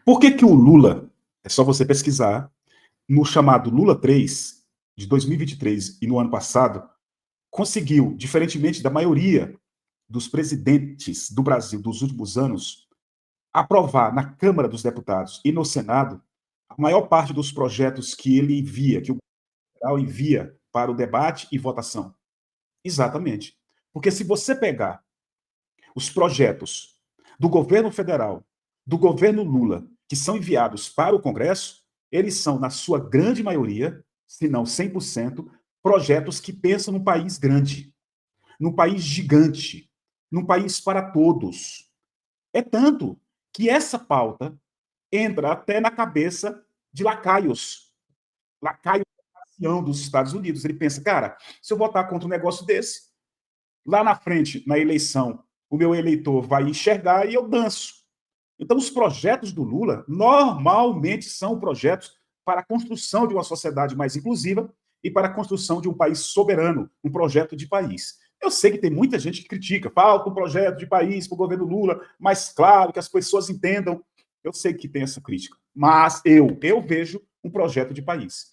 Por que que o Lula, é só você pesquisar, no chamado Lula 3, de 2023 e no ano passado, conseguiu, diferentemente da maioria dos presidentes do Brasil dos últimos anos, aprovar na Câmara dos Deputados e no Senado a maior parte dos projetos que ele envia, que o federal envia para o debate e votação. Exatamente. Porque se você pegar os projetos do governo federal, do governo Lula, que são enviados para o Congresso, eles são, na sua grande maioria, se não 100%, projetos que pensam num país grande, num país gigante, num país para todos. É tanto que essa pauta entra até na cabeça de lacaios dos Estados Unidos. Ele pensa, cara, se eu votar contra um negócio desse, lá na frente, na eleição, o meu eleitor vai enxergar e eu danço. Então, os projetos do Lula normalmente são projetos para a construção de uma sociedade mais inclusiva e para a construção de um país soberano, um projeto de país. Eu sei que tem muita gente que critica, falta um projeto de país para o governo Lula, mas claro que as pessoas entendam. Eu sei que tem essa crítica, mas eu vejo um projeto de país,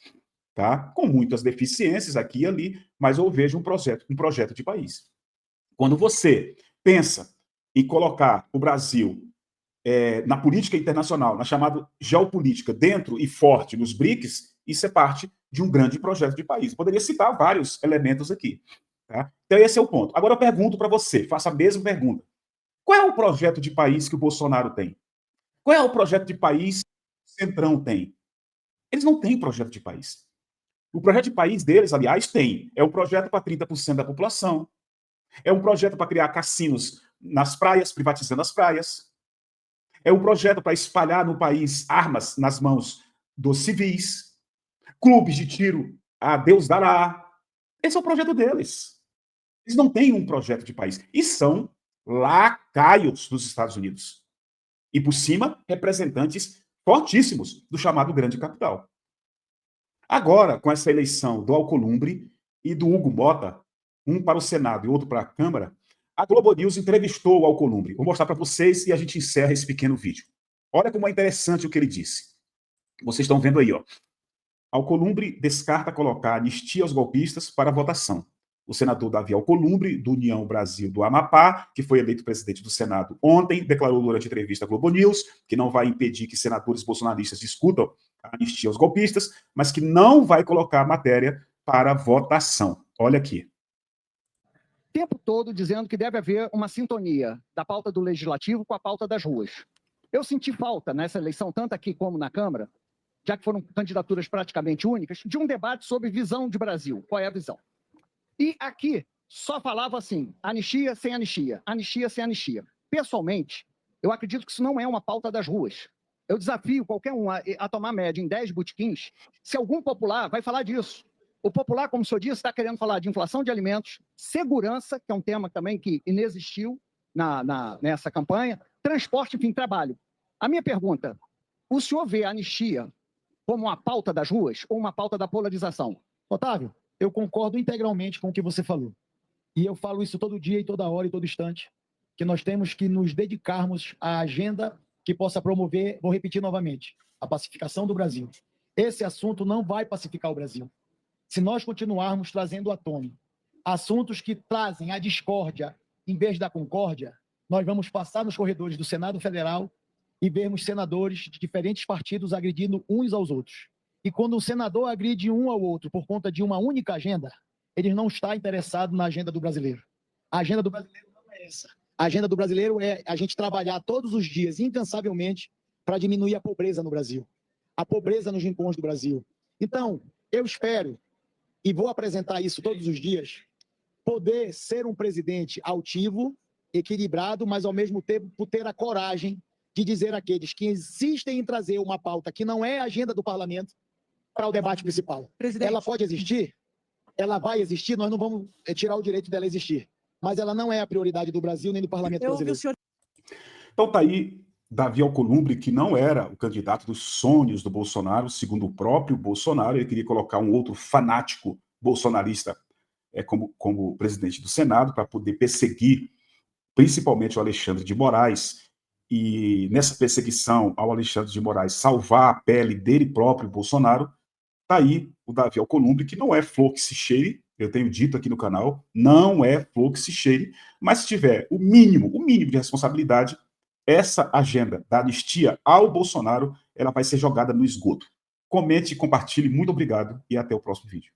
tá? Com muitas deficiências aqui e ali, mas eu vejo um projeto de país. Quando você pensa em colocar o Brasil na política internacional, na chamada geopolítica, dentro e forte nos BRICS, isso é parte de um grande projeto de país. Eu poderia citar vários elementos aqui. Tá? Então, esse é o ponto. Agora, eu pergunto para você, faço a mesma pergunta. Qual é o projeto de país que o Bolsonaro tem? Qual é o projeto de país que o Centrão tem? Eles não têm projeto de país. O projeto de país deles, aliás, tem. É um projeto para 30% da população. É um projeto para criar cassinos nas praias, privatizando as praias. É um projeto para espalhar no país armas nas mãos dos civis. Clubes de tiro a Deus dará. Esse é o projeto deles. Eles não têm um projeto de país. E são lacaios dos Estados Unidos. E, por cima, representantes fortíssimos do chamado grande capital. Agora, com essa eleição do Alcolumbre e do Hugo Mota, um para o Senado e outro para a Câmara, a Globo News entrevistou o Alcolumbre. Vou mostrar para vocês e a gente encerra esse pequeno vídeo. Olha como é interessante o que ele disse. Vocês estão vendo aí, ó. Alcolumbre descarta colocar anistia aos golpistas para votação. O senador Davi Alcolumbre, do União Brasil do Amapá, que foi eleito presidente do Senado ontem, declarou durante entrevista à Globo News que não vai impedir que senadores bolsonaristas discutam a anistia aos golpistas, mas que não vai colocar a matéria para votação. Olha aqui. O tempo todo dizendo que deve haver uma sintonia da pauta do legislativo com a pauta das ruas. Eu senti falta nessa eleição, tanto aqui como na Câmara, já que foram candidaturas praticamente únicas, de um debate sobre visão de Brasil. Qual é a visão? E aqui só falava assim, anistia sem anistia, anistia sem anistia. Pessoalmente, eu acredito que isso não é uma pauta das ruas. Eu desafio qualquer um a tomar média em 10 botequins, se algum popular vai falar disso. O popular, como o senhor disse, está querendo falar de inflação de alimentos, segurança, que é um tema também que inexistiu nessa campanha, transporte, enfim, trabalho. A minha pergunta, o senhor vê a anistia como uma pauta das ruas ou uma pauta da polarização? Otávio, eu concordo integralmente com o que você falou. E eu falo isso todo dia e toda hora e todo instante, que nós temos que nos dedicarmos à agenda que possa promover, vou repetir novamente, a pacificação do Brasil. Esse assunto não vai pacificar o Brasil. Se nós continuarmos trazendo à tona assuntos que trazem a discórdia em vez da concórdia, nós vamos passar nos corredores do Senado Federal e vermos senadores de diferentes partidos agredindo uns aos outros. E quando um senador agride um ao outro por conta de uma única agenda, ele não está interessado na agenda do brasileiro. A agenda do brasileiro não é essa. A agenda do brasileiro é a gente trabalhar todos os dias, incansavelmente, para diminuir a pobreza no Brasil. A pobreza nos rincões do Brasil. Então, eu espero, e vou apresentar isso todos os dias, poder ser um presidente altivo, equilibrado, mas ao mesmo tempo ter a coragem de dizer àqueles que insistem em trazer uma pauta que não é a agenda do parlamento para o debate principal. Presidente. Ela pode existir, ela vai existir, nós não vamos tirar o direito dela existir, mas ela não é a prioridade do Brasil nem do parlamento brasileiro. Então tá aí Davi Alcolumbre, que não era o candidato dos sonhos do Bolsonaro, segundo o próprio Bolsonaro, ele queria colocar um outro fanático bolsonarista como presidente do Senado para poder perseguir principalmente o Alexandre de Moraes, e nessa perseguição ao Alexandre de Moraes salvar a pele dele próprio, Bolsonaro, tá aí o Davi Alcolumbre, que não é flor que se cheire, eu tenho dito aqui no canal, não é flor que se cheire, mas se tiver o mínimo de responsabilidade, essa agenda da anistia ao Bolsonaro, ela vai ser jogada no esgoto. Comente, compartilhe, muito obrigado e até o próximo vídeo.